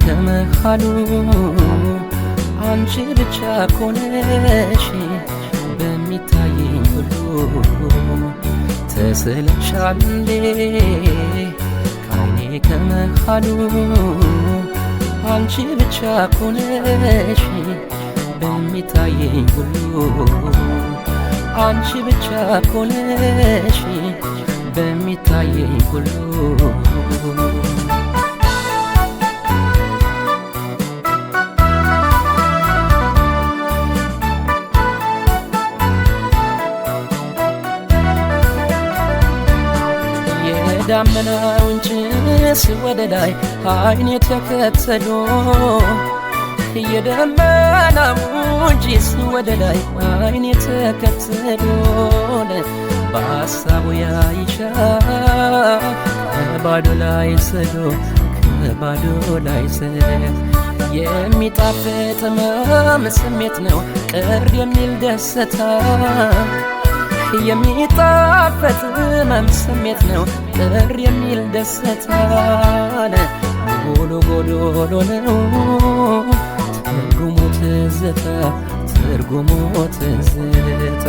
ከመሃሉ አንቺ ብቻ ኮነሽ በሚታየኝ ሁሉ ተስለሻል እንዴ ከዓይኔ ከመሃሉ አንቺ ብቻ ኮነሽ በሚታየኝ ሁሉ አንቺ ብቻ ኮነሽ በሚታየኝ ሁሉ የዳመናውን ጭስ ወደ ላይ ዓይኔ ተከተሎ የደመናውን ጭስ ወደ ላይ ዓይኔ ተከተሎ በሐሳቡ ያይሻል ከባዶ ላይ ሰዶ ከባዶ ላይ ሰዶ የሚጣፍጥ ሕመም ስሜት ነው ቅር የሚል ደስታ የሚጣፍጥ ሕመም ስሜት ነው ቅር የሚል ደስታ ጎሎ ጎዶሎ ነው ትርጉሙ ትዝታ ትርጉሙ ትዝታ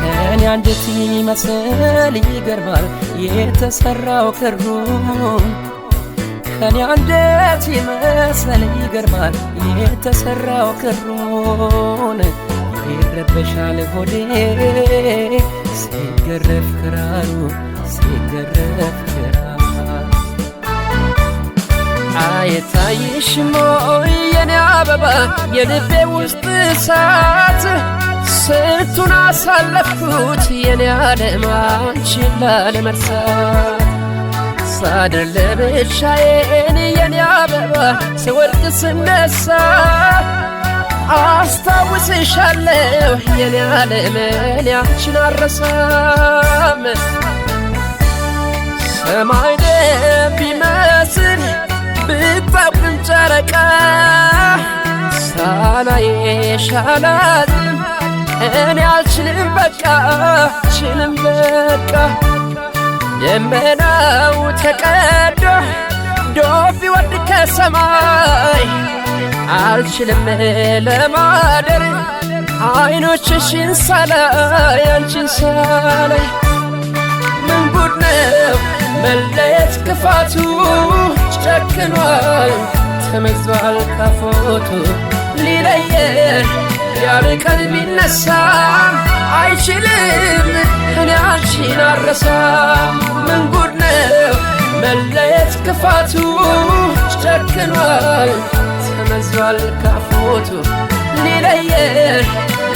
ከኔ አንጀት ይመስል ይገርማል የተሰራው ክሩ ከኔ አንጀት ይመስል ይገርማል የተሰራው ክሩን ይረበሻል ሆዴ ሲገረፍ ክራሩ ሲገረፍ ክራሩ አይታይሽም ወይ የኔ አበባ የልቤ ውስጥ እሳት ስንቱን አሳለፍኩት የኔ ዓለም አንቺን ላለመርሳት ሳድር ለብቻዬን የኔ አበባ ስወድቅ ስነሳ አስታውስሻለሁ የኔ ዓለም እኔ አንቺን አልረሳም ሰማይ ቢመስል ብታውቅም ጨረቃ ሳላይሽ አላዝንም እኔ አልችልም በቃ አልችልም በቃ ደመናው ተቀዶ ዶፍ ቢወርድ ከሰማይ አልችልም ለማደር ዓይኖችሽን ሳላይ አንቺን ሳላይ ምን ጉድ ነው መለየት ክፋቱ ጨክኗል ተመዟል ካፎቱ ሊለየን ያርቀን ቢነሳም አይችልም እኔ አንቺን አልረሳም ምን ጉድ ነው መለየት ክፋቱ ጨክኗል ተመዟል ካፎቱ ሊለየን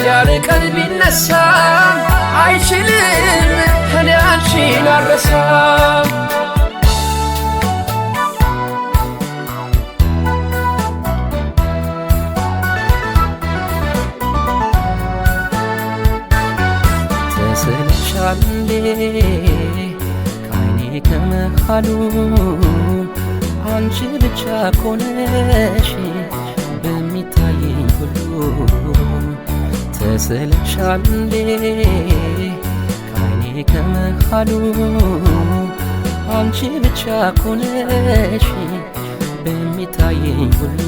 ያርቀን ቢነሳም አይችልም እኔ አንቺን አልረሳም ተስለሻል እንዴ ከዓይኔ ከመሃሉ አንቺ ብቻ ኮነሽ በሚታየኝ ሁሉ ተስለሻል እንዴ ከዓይኔ ከመሃሉ አንቺ ብቻ ኮነሽ በሚታየኝ ሁሉ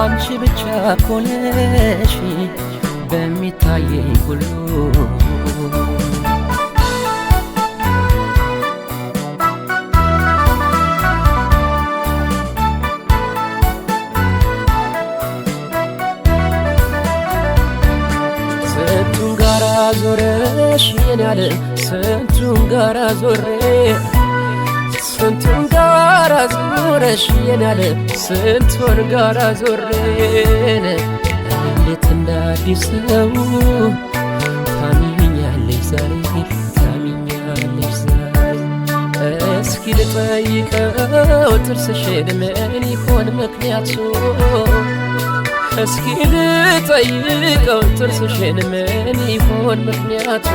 አንቺ ብቻ ኮነሽ በሚታየኝ ሁሉ ስንቱን ጋራ ዞረሽ የኔ ዓለም ስንቱን ጋራ ዞሬ ስንቱን ጋራ ዞረሽ የኔ ዓለም ስንቱን ጋራ ዞሬን እንዴት እንዳዲስ ሰው ታሚኛለሽ ዛሬ ታሚኛለሽ ዛሬ እስኪ ልጠይቀው ጥርስሽን ምን ይሆን ምክንያቱ እስኪ ልጠይቀው ጥርስሽን ምን ይሆን ምክንያቱ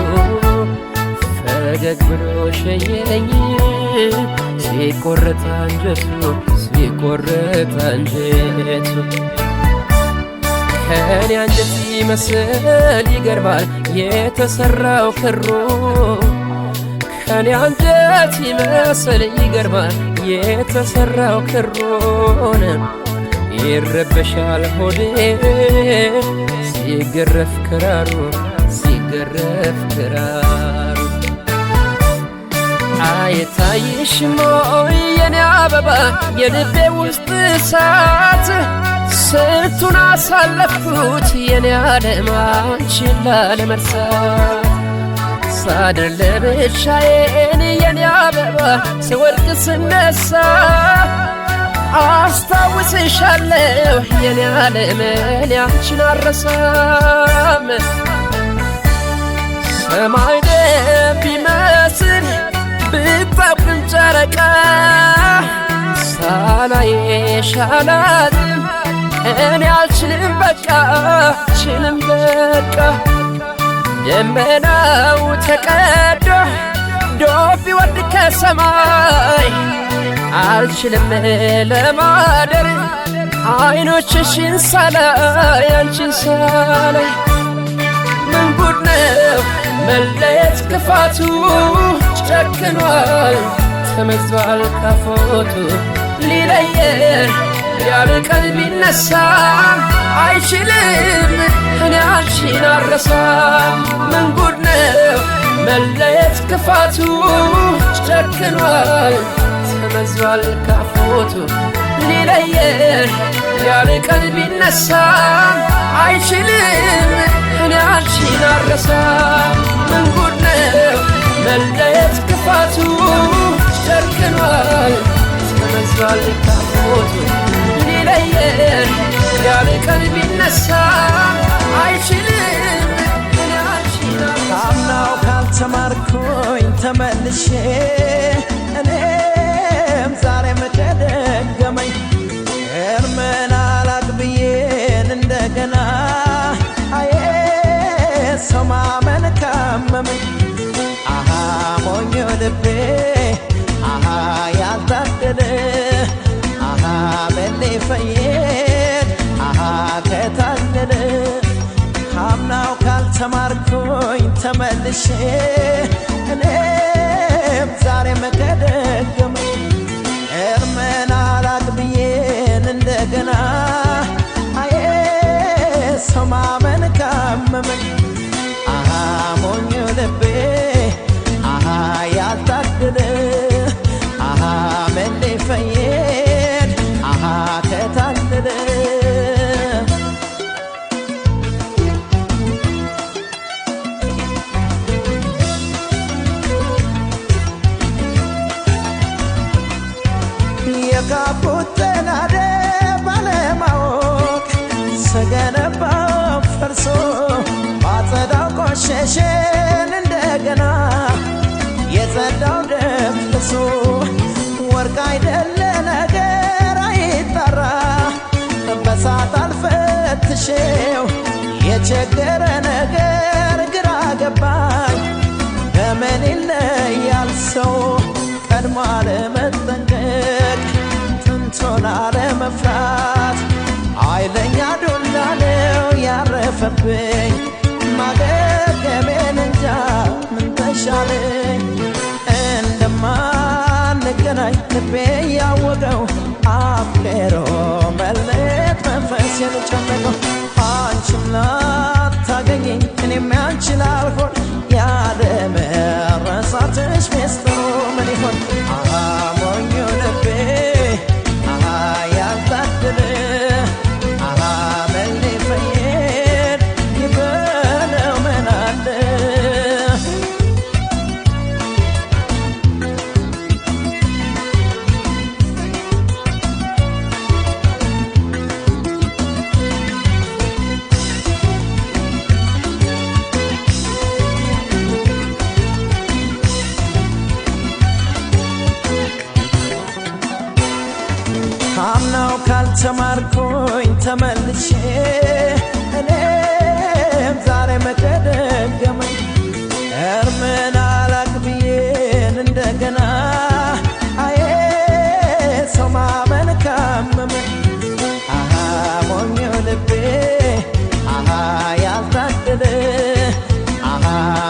ፈገግ ብሎ ሸኘኝ ሲቆረጥ አንጀቱ ሲቆረጥ አንጀቱ ከኔ አንጀት ይመስል ይገርማል የተሰራው ክሩ ከኔ አንጀት ይመስል ይገርማል የተሰራው ክሮን ይረበሻል ሆዴ ሲገረፍ ክራሩ ሲገረፍ ክራሩ አይታይሽም ወይ የኔ አበባ የልቤ ውስጥ እሳት ስንቱን አሳለፍኩት የኔ ዓለም አንቺን ላለመርሳት ሳድር ለብቻዬን የኔ አበባ ስወድቅ ስነሳ አስታውስሻለሁ የኔ ዓለም እኔ አንቺን አልረሳም ሰማይ ደም ቢመስል ብታብቅም ጨረቃ ሳላይሽ አላዝንም እኔ አልችልም በቃ አልችልም በቃ ደመናው ተቀዶ ዶፍ ቢወርድ ከሰማይ አልችልም ለማደር አይኖችሽን ሳላይ አንቺን ሳላይ ምን ጉድ ነው መለየት ክፋቱ ጨክኗል ተመዟል ካፎቱ ሊለየን ያለ ቀልብ ቢነሳ አይችልም እኔ አንቺን አልረሳም ምን ጉድ ነው መለየት ክፋቱ ጨክኗል ተመዟል ካፎቱ ሊለየን ያለ ቀልብ ቢነሳ አይችልም እኔ አንቺን አልረሳም ምን ጉድ ነው መለየት ክፋቱ ጨክኗል ተመዟል ካፎቱ ሊለየን ያለ ቀልብ ቢነሳ አይችልም እኔ አንቺን ካምናው ካልተማርኩኝ ተመልሼ እኔም ዛሬም ተደገመኝ እርምን አላቅብዬን እንደገና አዬ ሰው ማመን ካመመኝ አሃ ሞኞ ልቤ አሃ ያልታደለ አሃ በሌ ፈየድ አሃ ከታለለ ካምናው ካልተማርኩኝ ተመልሼ እኔም ዛሬም ከደገመኝ እርምን አላቅብዬን እንደገና አዬ ሰው ማመን ካመመኝ አሃ ሞኞ ልቤ አሃ ያልታደለ አሃ መሌ ፈየድ አሃ ከታለለ የጋቡት ተናደ ባለማወቅ ስገነባው ፈርሶ ባጸዳው ቆሸሸን እንደገና የጸዳው ደፍርሶ ወርቅ አይደለ ነገር አይጠራ በሳት አልፈትሼው የቸገረ ነገር ግራ ገባኝ በምን ይለያል ሰው ቀድሞ አለመጠንቀቅ ጥንቶን አለመፍራት ኃይለኛ ዱላ ነው ያረፈብኝ ማገገሜን እንጃ ምን ተሻለኝ እንደማንገናኝ ልቤ ያወቀው አፍቅሮ መለየት መንፈሴን ጨነቀው አንቺም ላታገኘኝ እኔም ያንቺ ላልሆን ያለመረሳትሽ ሚስጥሩ ምን ይሆን አሃ ሞኞ ልቤ አሃ ያልታደለ አሃ መሌ ፈየድ ይበለው ምን አለ ካምናው ካልተማርኩኝ ተመልሼ እኔም ዛሬም ከደገመኝ እርምን አላቅብዬን እንደገና አዬ ሰው ማመን ካመመኝ አሃ ሞኞ ልቤ አሃ ያልታደለ አሃ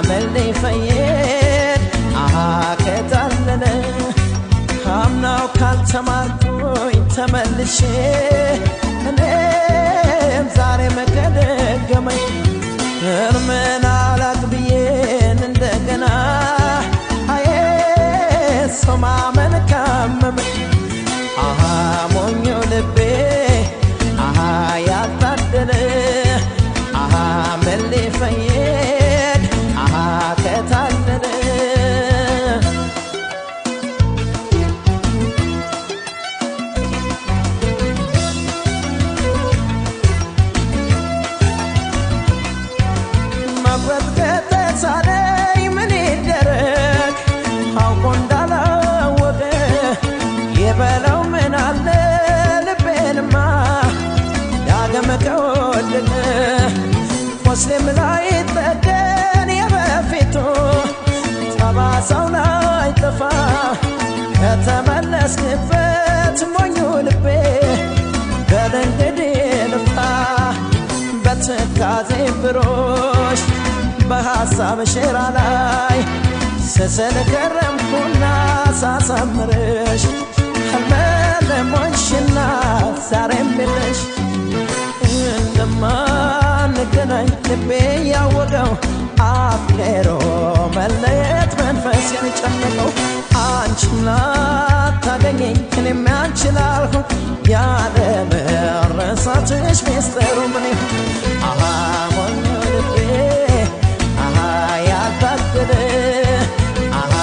መሌ ፈየድ አሃ ካምናው ካልተማርኩኝ ተመልሼ እኔም ዛሬ መገደገመኝ እርምን አላቅብዬን እንደገና አዬ ሰው ማመን ካመመኝ አሃ ሞኞ ልቤ አሃ ያልታደለ አሃ መሌ ፈየድ አሃ ከታደለ መቁረጥ ከተሳለኝ ምን ይደረግ አውቆ እንዳላወቀ የበለው ምን አለ ልቤንማ ዳግም ከወደቀ ሙስሊም ላይ ጠገን የበፊቱ ጠባሳው ላይ ጠፋ ከተመለስክበት ሞኙ ልቤ በል እንግዲህ ልፍታ በትካዜ ብሮሽ በሐሳብ ሸራ ላይ ስስል ከረምኩና ሳሳምርሽ ህልመለሞንሽና ዛሬም የለሽ እንደማንገናኝ ልቤ ያወቀው አፍቅሮ መለየት መንፈሴን ጨነቀው አንቺም ላታገኘኝ እኔም ያንቺን አልሆን ያለ መረሳትሽ ሚስጥሩ ምን ይሁን አሃ ሞኞ ልቤ አሃ ያልታደለ አሃ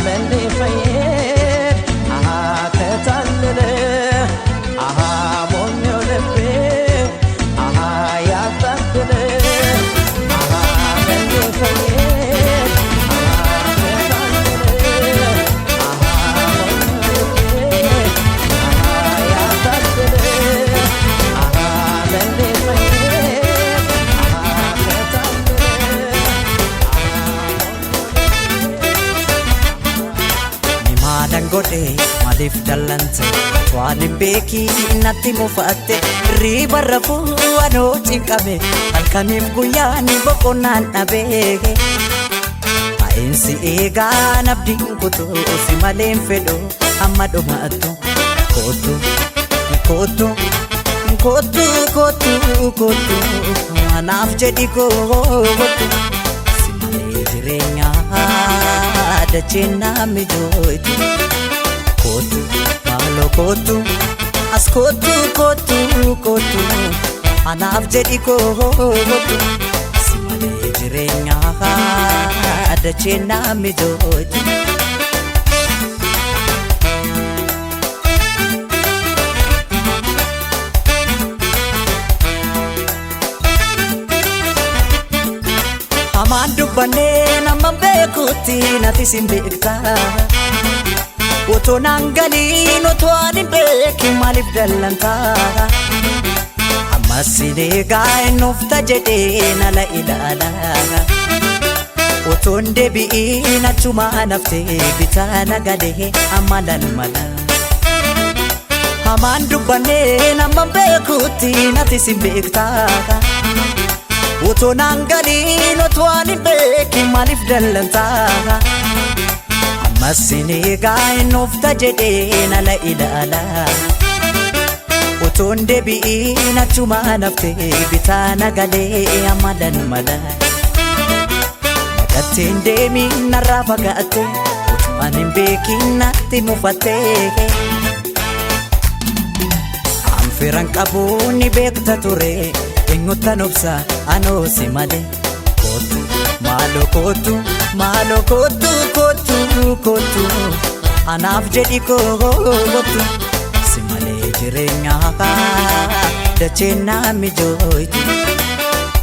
መሌ ፈየድ አሃ ከታለለ አሃ ሞኞ ልቤ አሃ ያልታደለ አሃ መሌ ፈየድ አሃ ከታለለ አሃ ሞኞ ልቤ አሃ ያልታደለ አሃ መሌ ፈየድ አሃ ከታለለ Dangote malif dalante wani beki natti mufatte riba rafu ano cinqabe halkanif guyani boqonnan dhabege ainsi ega nabdin kutu si malen fedo amma dhumaattu kotu kotu kotu kotu kotu anaf jedhi kotu si male jirenya dachena mijoitu kotu malo kotu as kotu kotu kotu anaf jedhi kotu simale jirenya dachena mijoitu aman dubbane nama bekuti nati simbekta Oto nangalin oto anin beki malif dallanta Amma sinega nufta jede nala ilala Oto ndebi'in achuma nafte bitana gade amalan mala Aman dubbane nama bekuti nati simbekta Oto nangalin oto anin beki malif dallanta Masinega nufta jede nala ilala Oton debi'in achuma nafte bitana gale amalan mala Nagatin demin narra fagaate Otumanin bekin natti mufatte Anfiran qabu ni beekta ture Eenyutan obsa anoo si male Kotu malo kotu malo kotu kotu kotu anaf jedhi kotu simale jirenya dachena mijoitu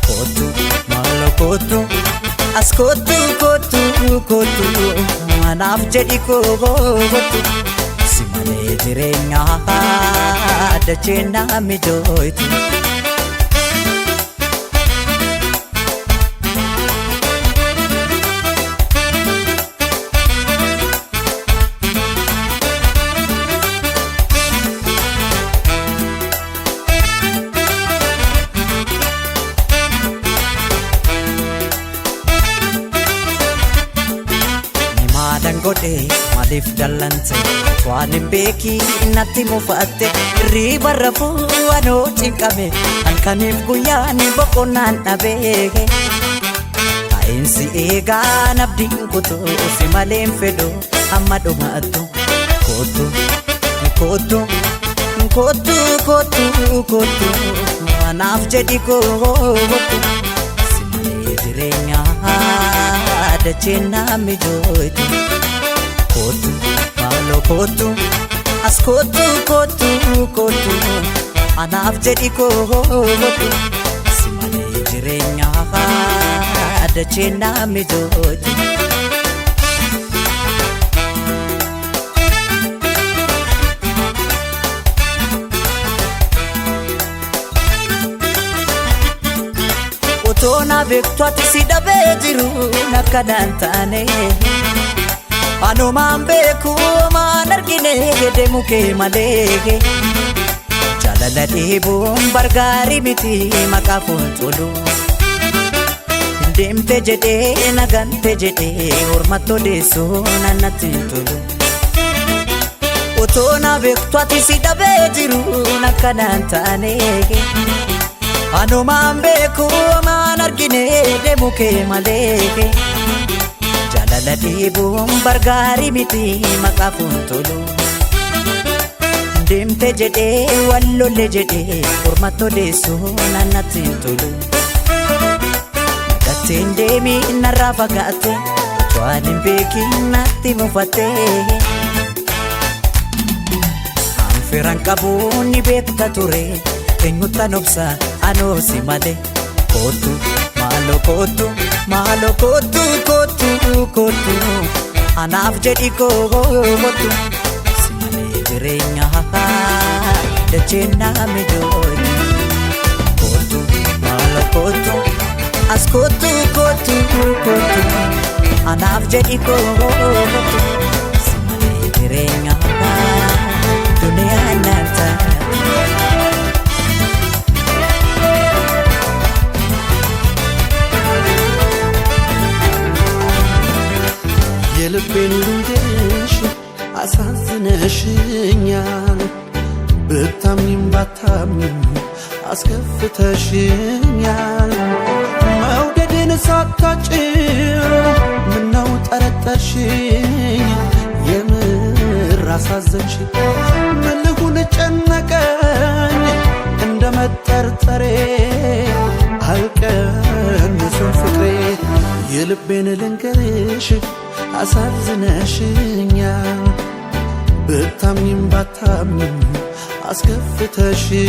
kotu malo kotu as kotu kotu kotu anaf jedhi kotu simale jirenya dachena mijoitu Dangote malif dallante Waanin beeki natti mufatte riba rafu ano cinqame halkaniif guyyaani boqonnaan dhabeeke Kaa'insi eegaa nabdiin kutuu si maleen fedhu amma dhumaattu kootu kootu kootu kootu kootu anaaf jedhi kootu si malee jireenyaa dacheen naa mijootu kootu Malo kotu, as kotu, kotu, kotu Anaaf jedhi kootu Simale jireenya dacheen naa mijootu Otoo na beektu ati si dhabee jiru nakkanaan taane Anumaan beeku maan argine deemu kee malee Jaalala dheebuun bargaarii miti maqaa fuulduru Deemte jedhee nagante jedhee hormattoo deessuun annatti tolu Otoo na beektu ati si dhabee jiru nakkanaan taane Anumaan beeku maan argine deemu kee malee Jaalala dheebuun bargaarii miti maqaa fuulduru Deemte jedhee wallolle jedhee hormattoo deessuun annatti tolu Gatteen deemii narraa fagaatte waan hin beekin natti mufatte Anfiran qabuun ni beekta ture eenyuttan obsa anoo si malee kootu Malo kotu, malo kotu, kotu, kotu Anaaf jedhi kootu Simale jireenya dacheen naa mijootu Kootu, malo kotu, as kotu, kotu, kotu Anaaf jedhi kootu Simale jireenya duniyaa naata የልቤን ልንገርሽ አሳዝነሽኛል ብታምኚም ባታምኚም አስከፍተሽኛል መውደዴን ሳታጭር ምነው ጠረጠርሽኝ የምር አሳዘንሽ ምን ልሁን ጨነቀኝ እንደ መጠርጠሬ አልቀንስም ፍቅሬ የልቤን ልንገርሽ አሳዝነሽኛል ብታምኚም ባታምኚም አስከፍተሽኛል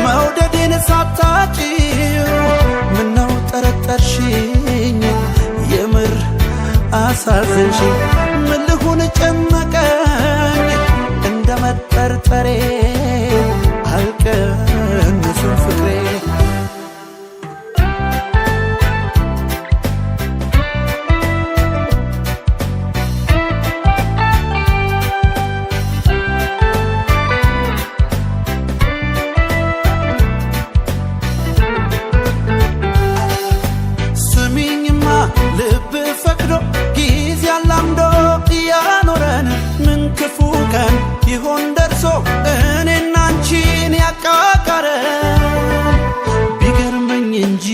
መውደዴን ሳታጭው ምነው ጠረጠርሽኝ የምር አሳዘንሽኝ ምን ልሁን ጨነቀኝ እንደ መጠርጠሬ አልቀንስም ፍቅሬ ይሆን ደርሶ እኔና አንቺን ያቃቃረ ቢገርመኝ እንጂ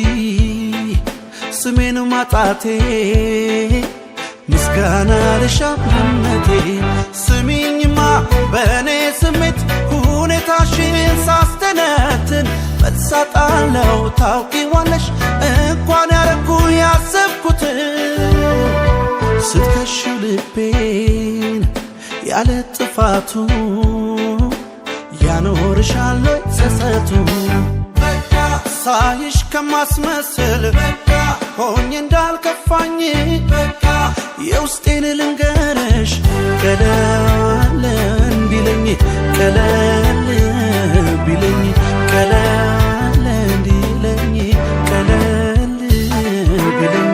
ስሜን ማጣቴ ምስጋና ልሻምነቴ ስሚኝማ በእኔ ስሜት ሁኔታሽን ሳስተነትን መልሳጣለው ታውቂዋለሽ እንኳን ያረኩ ያሰብኩትን ስትከሽው ልቤን ያለ ጥፋቱ ያኖርሻል ጸጸቱ ሳይሽ ከማስመስል ሆኜ እንዳልከፋኝ የውስጤን ልንገርሽ ቀለል እንዲለኝ ቀለል ቢለኝ ቀለል እንዲለኝ ቀለል ቢለኝ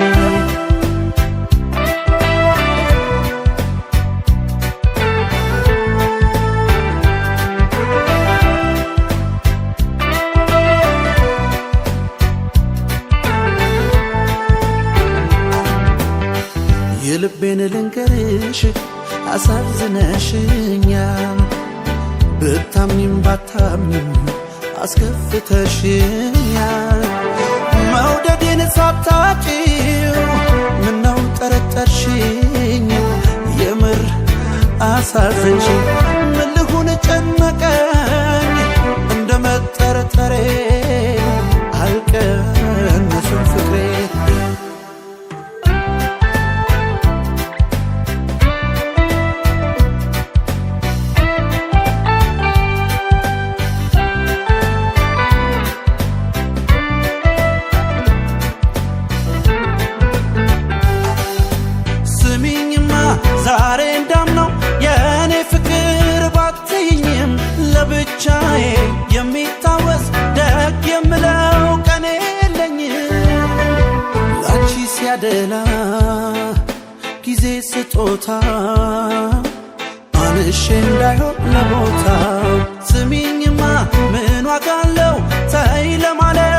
የልቤን ልንገርሽ አሳዝ አሳዝነሽኛል ብታምኝም ባታምኝም አስከፍተሽኛል መውደዴን ሳታውቂው ምነው ጠረጠርሽኝ የምር አሳዘንሽኝ ምን ልሁን ጨነቀኝ እንደ መጠርጠሬ አልቀነስም ፍቅሬ ዛሬ እንዳምነው የኔ ፍቅር ባትይኝም ለብቻዬ የሚታወስ ደግ የምለው ቀን የለኝም ላንቺ ሲያደላ ጊዜ ስጦታ አንሼ እንዳይሆን ለቦታ ስሚኝማ ምን ዋጋ አለው ተይ ለማለት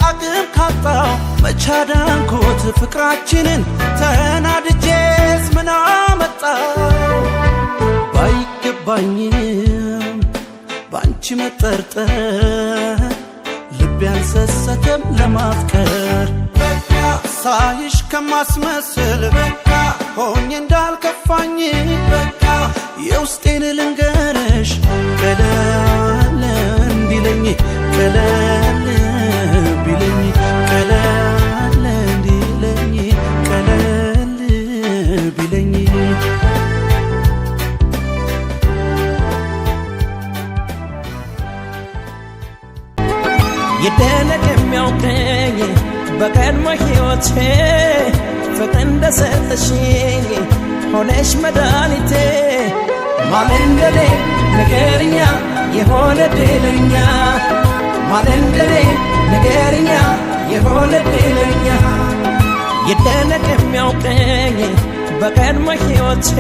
አቅም ካጣው መቻዳንኮት ፍቅራችንን ተናድጄስ ምን አመጣው ባይገባኝም ባንቺ መጠርጠር ልቤ አልሰሰተም ለማፍቀር ሳይሽ ከማስመስል ሆኜ እንዳልከፋኝ የውስጤን ልንገርሽ ቀለል እንዲለኝ ቀለል ቢለኝ ቀለል እንዲለኝ ቀለል ቢለኝ ይደነቅ የሚያውቀኝ በቀድሞ ሕይወቴ ፍቅር እንደሰጠሽኝ ሆነሽ መድኃኒቴ ማን እንደኔ ንገርኛ የሆነ ድለኛ ማን እንደኔ ንገርኛ የሆነ ድለኛ ይደነቅ የሚያውቀኝ በቀድሞ ሕይወቴ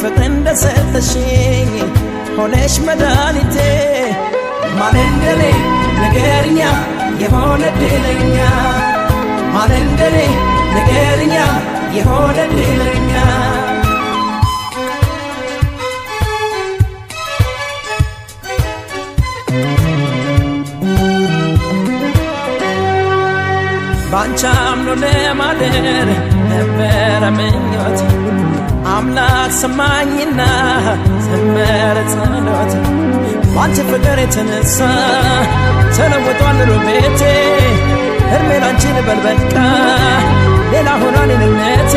ፍቅር እንደሰጠሽኝ ሆነሽ መድኃኒቴ ማን እንደኔ ንገርኛ የሆነ ድለኛ ማን እንደኔ ንገርኛ የሆነ ድለኛ ባንቺ አምኖ ለማደር ነበረ ምኞት አምላክ ሰማኝና ዘመረ ጸሎት ባንቺ ፍቅር የተነሳ ተለውጧል ኑሮ ቤቴ ሕልሜ ላንቺ ልበል በቃ ሌላ ሆኗል እኔነቴ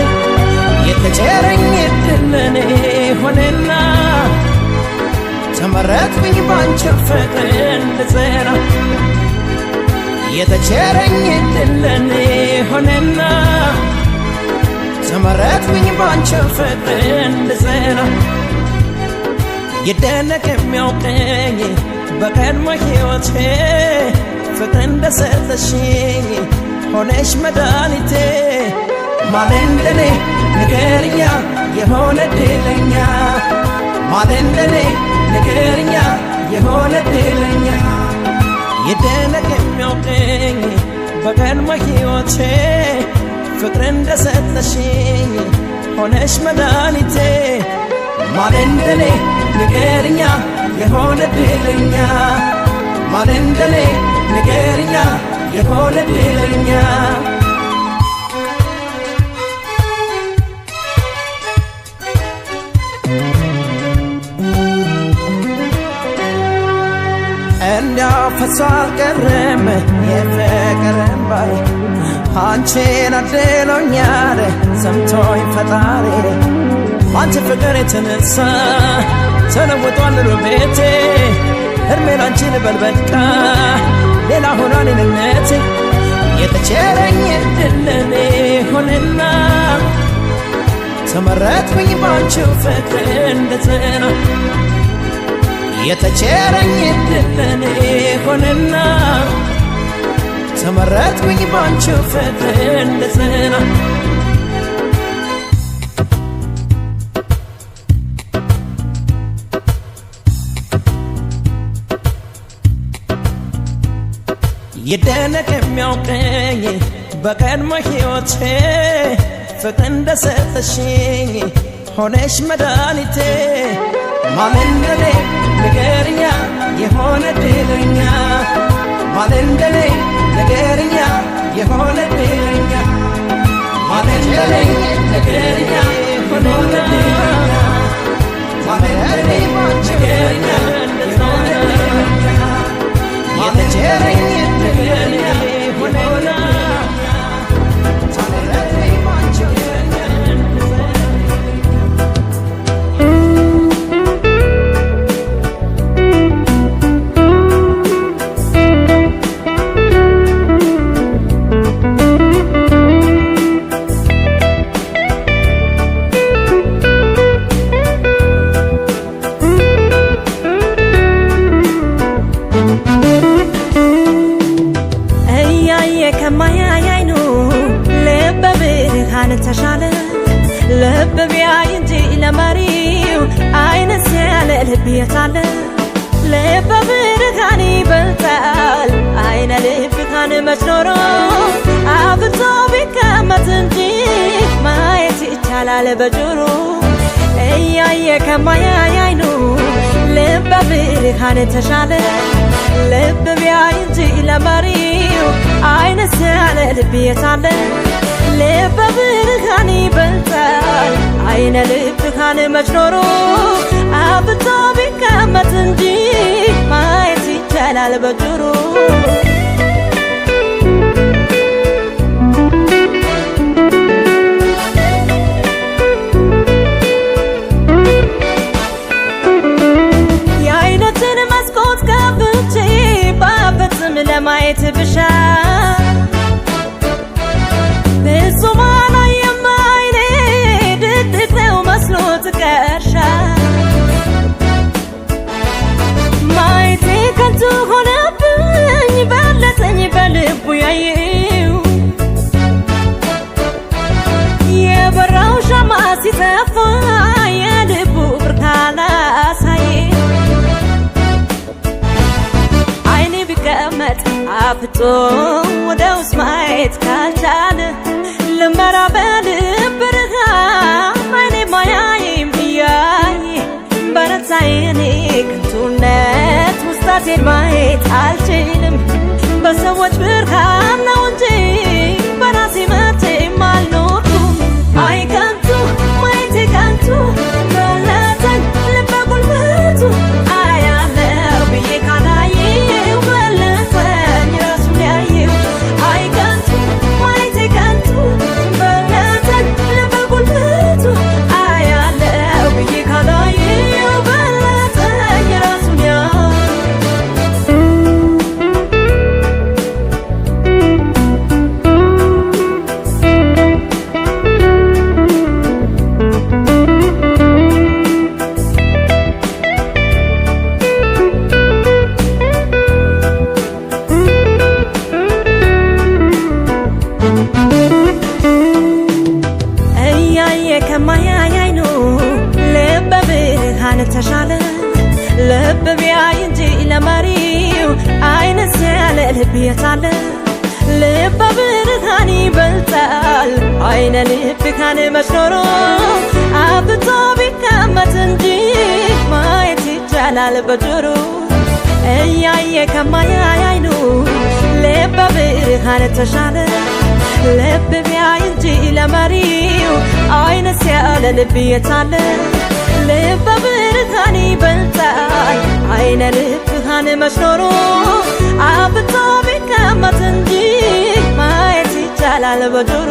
የተቸረኝ ዕድል ለኔ ሆነና ተመረጥኩኝ ባንቺ ፍቅር እንድጸና የተቸረኝ ዕድል ለኔ ሆነና ተመረጥኩኝ ባንቺ ፍቅር እንድጸና ይደነቅ የሚያውቀኝ በቀድሞ ሕይወቴ ፍቅር እንደሰጠሽኝ ሆነሽ መድኃኒቴ ማን እንደኔ ንገርኛ የሆነ ድለኛ ማን እንደኔ ንገርኛ የሆነ ድለኛ ይደነቅ የሚያውቀኝ በቀድሞ ሕይወቴ ፍቅር እንደሰጠሽኝ ሆነሽ መድኃኒቴ ማን እንደኔ ንገርኛ የሆነ ድለኛ ማን እንደኔ ንገርኛ የሆነ ድለኛ እንዲያው ፈሶ አልቀረም የፍቅር እንባዬ አንቺን አድሎኛል ሰምቶኝ ፈጣሪ ባንቺ ፍቅር የተነሳ ተለውጧል ኑሮ ቤቴ ሕልሜ ላንቺ ልበል በቃ ሌላ ሆኗል እኔነቴ የተቸረኝ ዕድል ለኔ ሆነና ተመረጥኩኝ ባንቺ ፍቅር እንድጸና የተቸረኝ ዕድል ለኔ ሆነና ተመረጥኩኝ ባንቺ ፍቅር እንድጸና ይደነቅ የሚያውቀኝ በቀድሞ ሕይወቴ ፍቅር እንደሰጠሽኝ ሆነሽ መድኃኒቴ ማለንደኔ ንገርኛ የሆነ ድለኛ ማለንደኔ ንገርኛ የሆነ ድለኛ ማለንደኔ ንገርኛ የሆነ ድለኛ ማለንደኔ ንገርኛ የሆነ ድለኛ ማለንደኔ ንገርኛ የሆነ ተሻለ ልብ ቢያይ እንጂ ለመሪው አይነስ ያለ ልብ የታለ ልብ ብርሃን ይበልጣል አይነ ልብ ካን መች ኖሮ አብቶ ቢቀመጥ እንጂ ማየት ይቻላል በጆሮ እያየ ከማያይ አይኑ ልብ ብርሃን ተሻለ ልብ ቢያይ እንጂ ለመሪው አይነስ ያለ ልብ የታለ ልብ ብርሃን ይበልጣል አይነ ልብ ካን መች ኖሮ አብቶ ቢቀመጥ እንጂ ማየት ይቻላል በጆሮ የአይኖችን መስኮት ከፍቼ ባፈጽም ለማየት ብሻ ብዙማና የማይኔ ድቅድቅ ነው መስሎ ትቀርሻ ማየቴ ከንቱ ሆነብኝ በለጠኝ በልቡ ያየው የበራው ሻማ ሲጠፋ የልቡ ብርሃን አሳየ አይኔ ቢቀመጥ አፍጦ ወደ ውስጥ ማየት ካልቻለ ልመራ በልብ ብርሃን አይኔ ማያይም እያየ በረታዬ እኔ ከንቱነት ውስጣቴን ማየት አልችልም በሰዎች ብርሃን ነው እንጂ በራሴ መቼም አልኖርኩም አይ ከንቱ ማየቴ ከንቱ በለጠኝ ልበ ጉልበቱ አያለው ብዬ ካላየው በለጠኝ ራሱን ያየው አይ ከንቱ ማየቴ ከንቱ በለጠኝ ልበ ጉልበቱ አያለው ብዬ ካላየው በለጠኝ ራሱን ያየው ከማያይ አይኑ ልብ ብርሃን ተሻለ ልብ ቢያይ እንጂ ለመሪው አይነስ ያለ ልብ የታለ ልብ ብርሃን ይበልጣል አይነ ልብ ካን መች ኖሮ አብቶ ቢቀመጥ እንጂ ማየት ይቻላል በጆሮ እያየ ከማያይ አይኑ ልብ ብርሃን ተሻለ ልብ ቢያይ እንጂ ለመሪው አይነስ ያለ ልብ የታለ ልብ ብርሃን ይበልጣል አይነ ልብ ካን መች ኖሮ አብቶ ቢቀመጥ እንጂ ማየት ይቻላል በጆሮ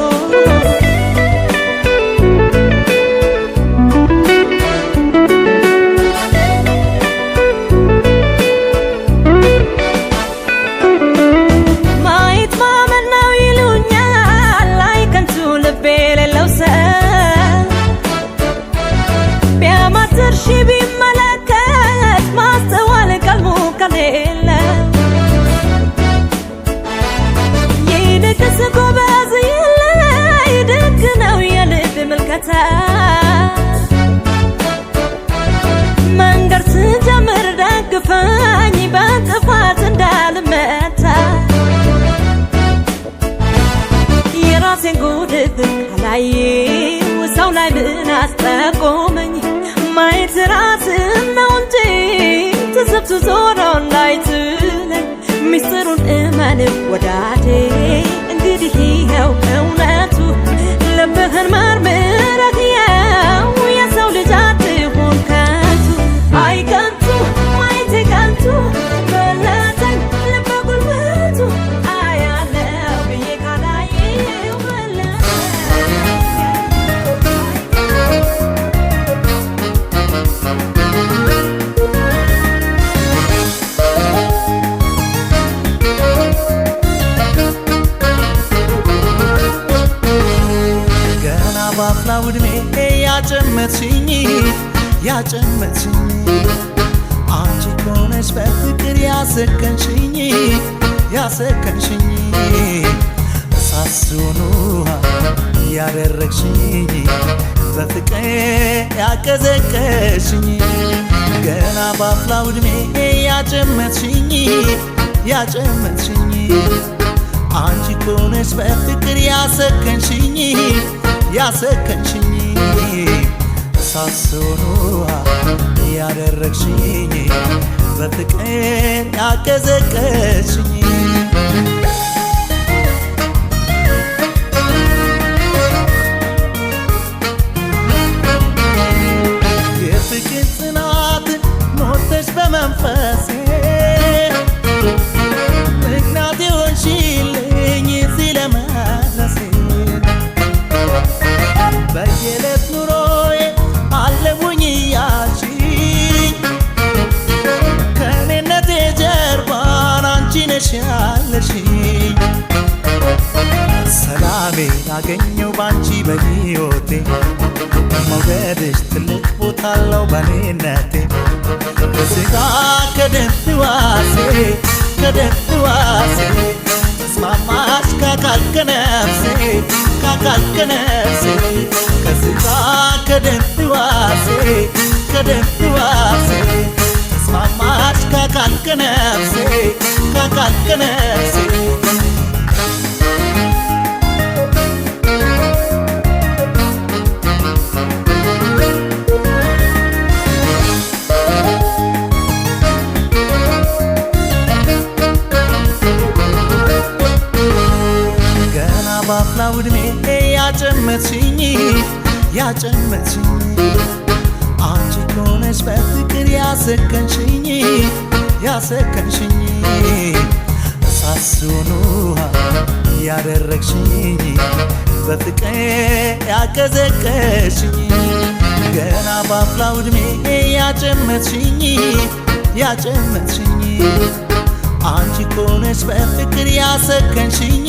ማየት ማመን ነው ይሉኛል አይ ከንቱ ልቤ የሌለው ሰው ቢያማትር ሺ ቢመለከት ማስተዋል ቀልቡ ከሌለ ይልቅስ ጎበዝ የለ ይድግ ራስ ነው እንጂ ተሰብስቦ ዞሮ እንዳይጥለኝ ሚስጥሩን እመን ወዳጄ እንግዲህ ይኸው እውነቱ ልብህን መርምረህ ያው የሰው ልጅ አትሁን ከንቱ አይ ከንቱ ማየቴ ከንቱ በለጠኝ ልበ ጉልበቱ አያለው ብዬ ካላየው ባፍላ ውድሜ ያጨመትሽኝ አንቺ ኮነሽ በፍቅር ያሰከንሽኝ ሳሱኑ ያደረግሽኝ በፍቅር ያቀዘቀሽኝ ገና ባፍላ ውድሜ ያጨመትሽኝ አንቺ ኮነሽ በፍቅር ያሰከንሽኝ ሳሱኑ ያደረግሽኝ በፍቅር ያቀዘቀሽኝ የፍቅር ጽናትን ሞተሽ በመንፈሴ ምክንያት የሆንሽልኝ ሲለመለሴ በየዕለት ኑሮዬ አለሙኝ እያልሽኝ ከእኔነቴ ጀርባን አንቺ ነሽ ያለሽኝ ሰላሜን አገኘው ባንቺ በሕይወቴ መውደድሽ ትልቅ ቦታ አለው በኔነቴ ከሥጋ ከደም ሕዋሴ ተስማማሽ ከአካል ከነፍሴ ከሥጋ ከደም ሕዋሴ ተስማማሽ ከአካል ከነፍሴ ባፍላ ውድሜ ያጨመትሽኝ አንቺ ኮነሽ በፍቅር ያሰከንሽኝ ሳሱኑ ያደረግሽኝ በፍቅር ያቀዘቀሽኝ ገና ባፍላ ውድሜ ያጨመትሽኝ አንቺ ኮነሽ በፍቅር ያሰከንሽኝ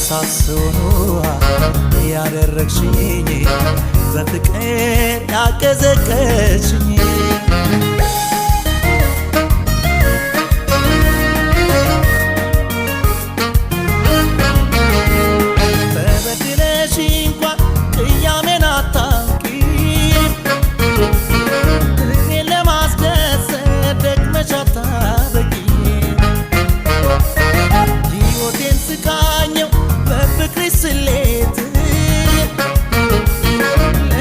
ሳሱኑ ያደረግሽኝ በፍቅር ያቀዘቀሽኝ በበድለሽ እንኳን ቅያሜን አታውቂም እኔን ለማስደሰት ደግመሽ አታበቂም ሕይወቴን ስቃኘው በፍቅርሽ ስሌት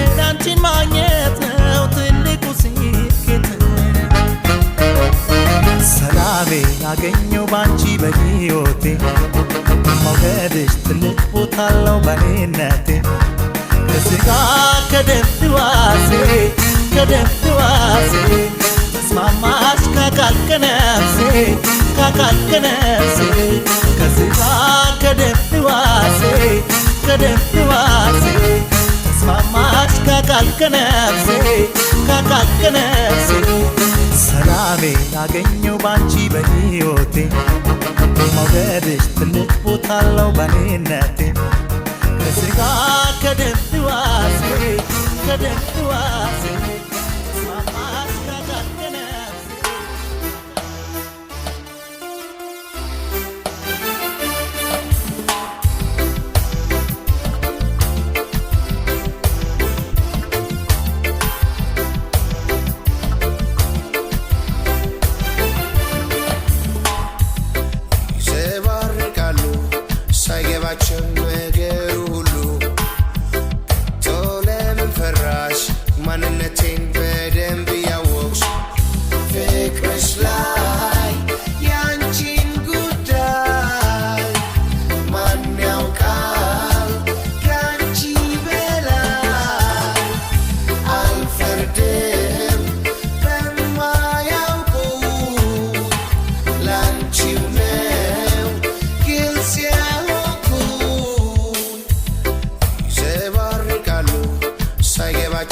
ለአንቺን ማግኘት ነው ትልቁ ስኬት ሰላሜን አገኘው ባንቺ በሕይወቴ መውደድሽ ትልቅ ቦታ አለው በኔነቴ ከሥጋ ከደም ሕዋሴ ተስማማሽ ከአካል ከነፍሴ ከሥጋ ከደም ሕዋሴ ተስማማሽ ከአካል ከነፍሴ ሰላሜን አገኘው ባንቺ በሕይወቴ መውደድሽ ትልቅ ቦታ አለው በኔነቴ ከሥጋ ከደም ሕዋሴ ተስማማሽ ከአካል ከነፍሴ ሳይገባቸው ነገሩ ሁሉ ቶሎ ለምን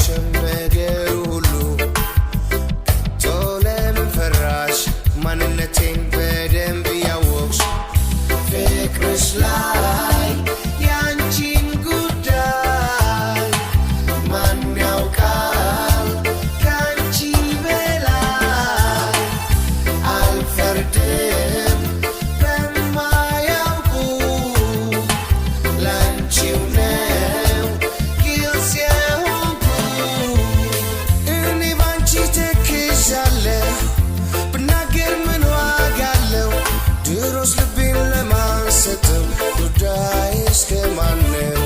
ሳይገባቸው ነገር ሁሉ ለምን ፈራሽ ማንነቴን በደንብ ያወቅሽ ፍቅርሽ ላይ ያንቺን ጉዳይ ማን ያውቃል ካንቺ በላይ አልፈርድም በማያውቁ ላንቺው ነው ግልጽ የሆንኩ እኔ ባንቺ ተክዣለሁ ብናገር ምን ዋጋ አለው ድሮስ ልቤን ለማንሰተው ጉዳይ እስከ ማነው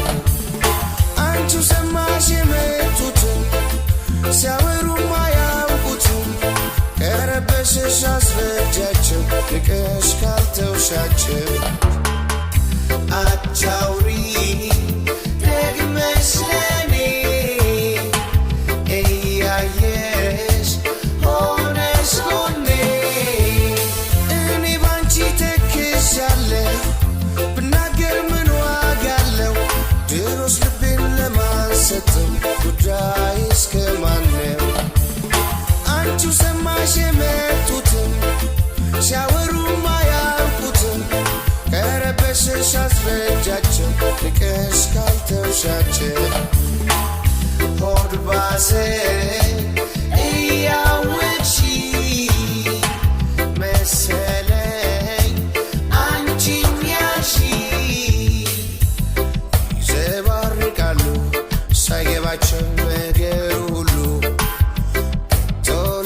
አንቺው ሰማሽ የመጡትን ሲያወሩም አያውቁትም ቀረበሽሽ አስረጃቸው ንቀሽ ካልተውሻቸው አቻውሪ ደግመሽ ለኔ እያየሽ ሆነሽ ጎኔ እኔ ባንቺ ተክዣለሁ ብናገር ምን ዋጋ አለው ድሮስ ልቤን ለማንሰተው ጉዳይ እስከ ማነው አንቺው ሰማሽ የመጡትን ሲያወሩም አያውቁትም ቀረበሽሽ አስረጃቸው ንቀሽ ካልተውሻቸው ሆድ ባሰኝ እያወቅሽ መሰለኝ አንቺን ያልሽ ይዘባርቃሉ ሳይገባቸው ነገር ሁሉ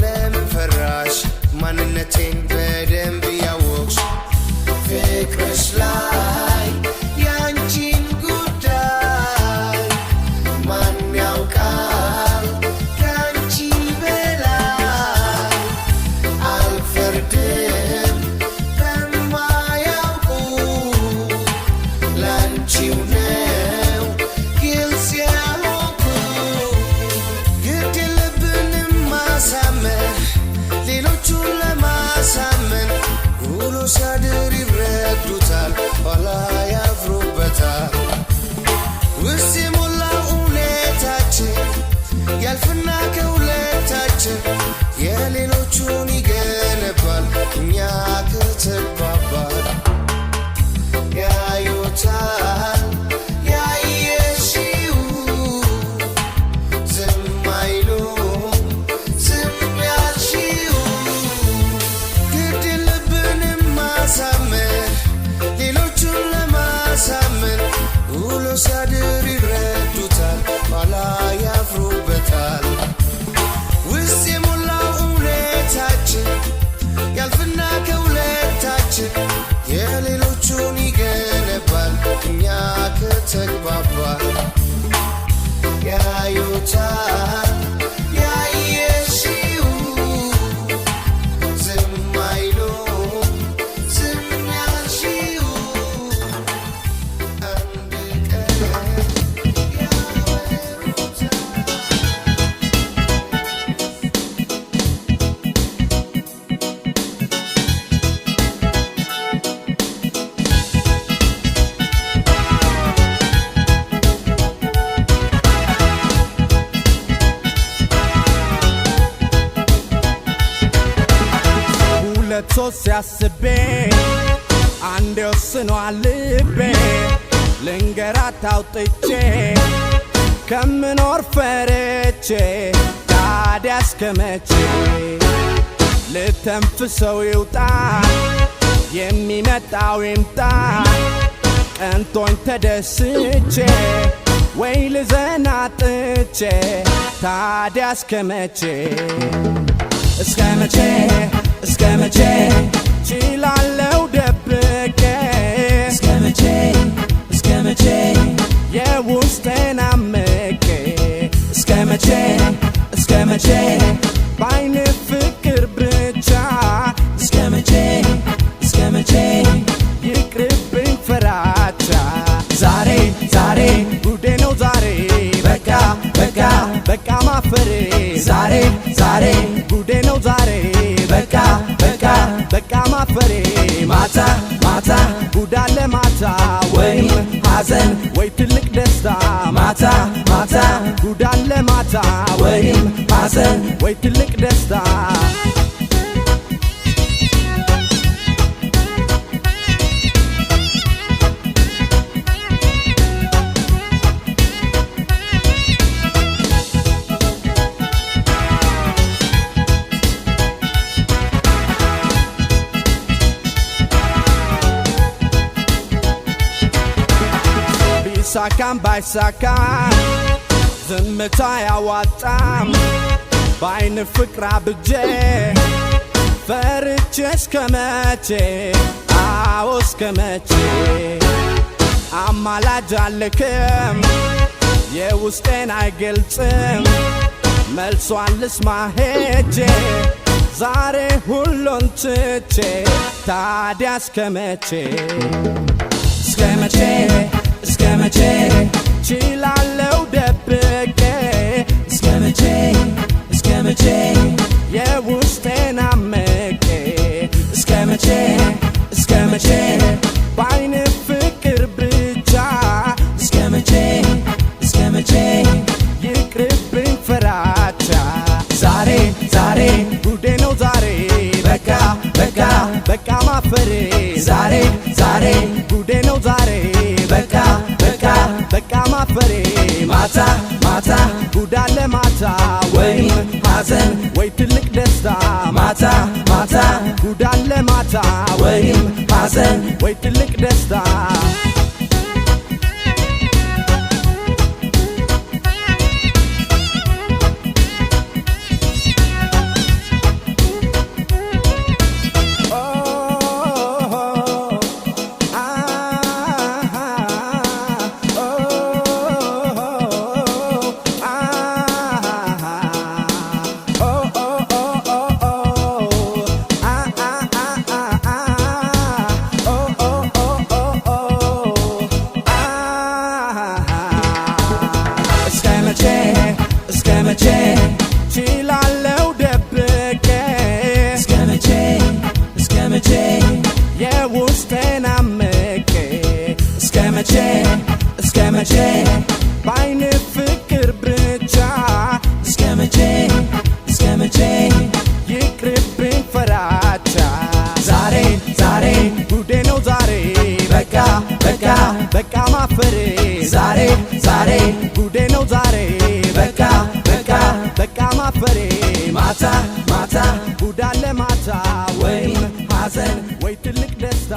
ለምን ፈራሽ ማንነቴን በደንብ ያወቅሽ ፍቅርሽ ላይ ያንቺን ጉዳይ ማን ያውቃል ካንቺ በላይ አልፈርድም በማያውቁ ላንቺው ነው ግልጽ የሆንኩ ግድ የለብንም ማሳመን ሌሎቹን ለማሳመን ውሎ ሲያድር ይረዱታል ኋላ ያፍሩበታል ውስጥ የሞላው እውነታችን ያልፍና ከሁለታችን የሌሎቹን ይገነባል እኛ ከተግባባን ያዩታል ያየሽው ዝም አይሉም ዝም ያልሽው ግድ የለብንም ማሳመን ሌሎቹን ለማሳመን ውሎ ሲያድር ይረዱታል ኋላ ያፍሩበታል ውስጥ የሞላው እውነታችን ያልፍና ከሁለታችን የሌሎቹን ይገነባል እኛ ከተግባባን ያዩታል ያየሽው ዝም አይሉም ዝም ያልሽው አንድ ቀን ያወሩታል ሁለት ሶስት ሲያስበኝ አንድ ወስኗል ልቤ ልንገራት አውጥቼ ከምኖር ፈርቼ ታዲያ እስከ መቼ ልተንፍሰው ይውጣ የሚመጣው ይምጣ ቀንቶኝ ተደስቼ ወይ ልዘናጥቼ ታዲያ እስከ መቼ እስከ መቼ እስከ መቼ ችላለው ደብቄ እስከ መቼ የውስጤን አምቄ እስከ መቼ ባይን ፍቅር ብቻ እስከ መቼ ይቅርብኝ ፍራቻ ዛሬ ጉዴ ነው ዛሬ በቃ ማፈሬ ዛሬ ጉዴ ነው ዛሬ በቃ ማፈሬ ማታ ጉዳለ ማታ ወይም ሐዘን ወይ ትልቅ ደስታ ማታ ጉዳለ ማታ ማታ ወይም ሐዘን ወይ ትልቅ ደስታ ቢሳካም ባይሳካም ዝምታ ያዋጣም በአይን ፍቅር አብጄ ፈርቼ እስከመቼ አዎ እስከመቼ አማላጅ አልክም የውስጤን አይገልጽም መልሷን ልስማ ሄጄ ዛሬ ሁሉን ትቼ ታዲያ እስከመቼ እስከመቼ እስከመቼ ችላለው ደብቄ እስከመቼ እስከመቼ የውስጤን አምቄ እስከመቼ እስከመቼ በአይን ፍቅር ብቻ እስከመቼ እስከመቼ ይቅርብኝ ፍራቻ ዛሬ ዛሬ ጉዴ ነው ዛሬ በቃ በቃ በቃ ማፈሬ ዛሬ ዛሬ ጉዴ ነው ዛሬ በቃ በቃ በቃ ማፈሬ ማታ ማታ ጉዳለ ማታ ወይም ሐዘን ወይ ትልቅ ደስታ ማታ ማታ ጉዳለ ማታ ወይም ሐዘን ወይ ትልቅ ደስታ እስከመቼ ችላለው ደብቄ እስከመቼ እስከመቼ የውስጤን አምቄ እስከመቼ እስከመቼ በአይን ፍቅር ብቻ እስከመቼ እስከመቼ ይቅርብኝ ፍራቻ ዛሬ ዛሬ ጉዴ ነው ዛሬ በቃ በቃ በቃ ማፈሬ ዛሬ ዛሬ ጉዴ ነው ዛሬ በቃ በቃ በቃ ማፈሬ ማታ ማታ ጉዳለ ማታ ወይም ሐዘን ወይ ትልቅ ደስታ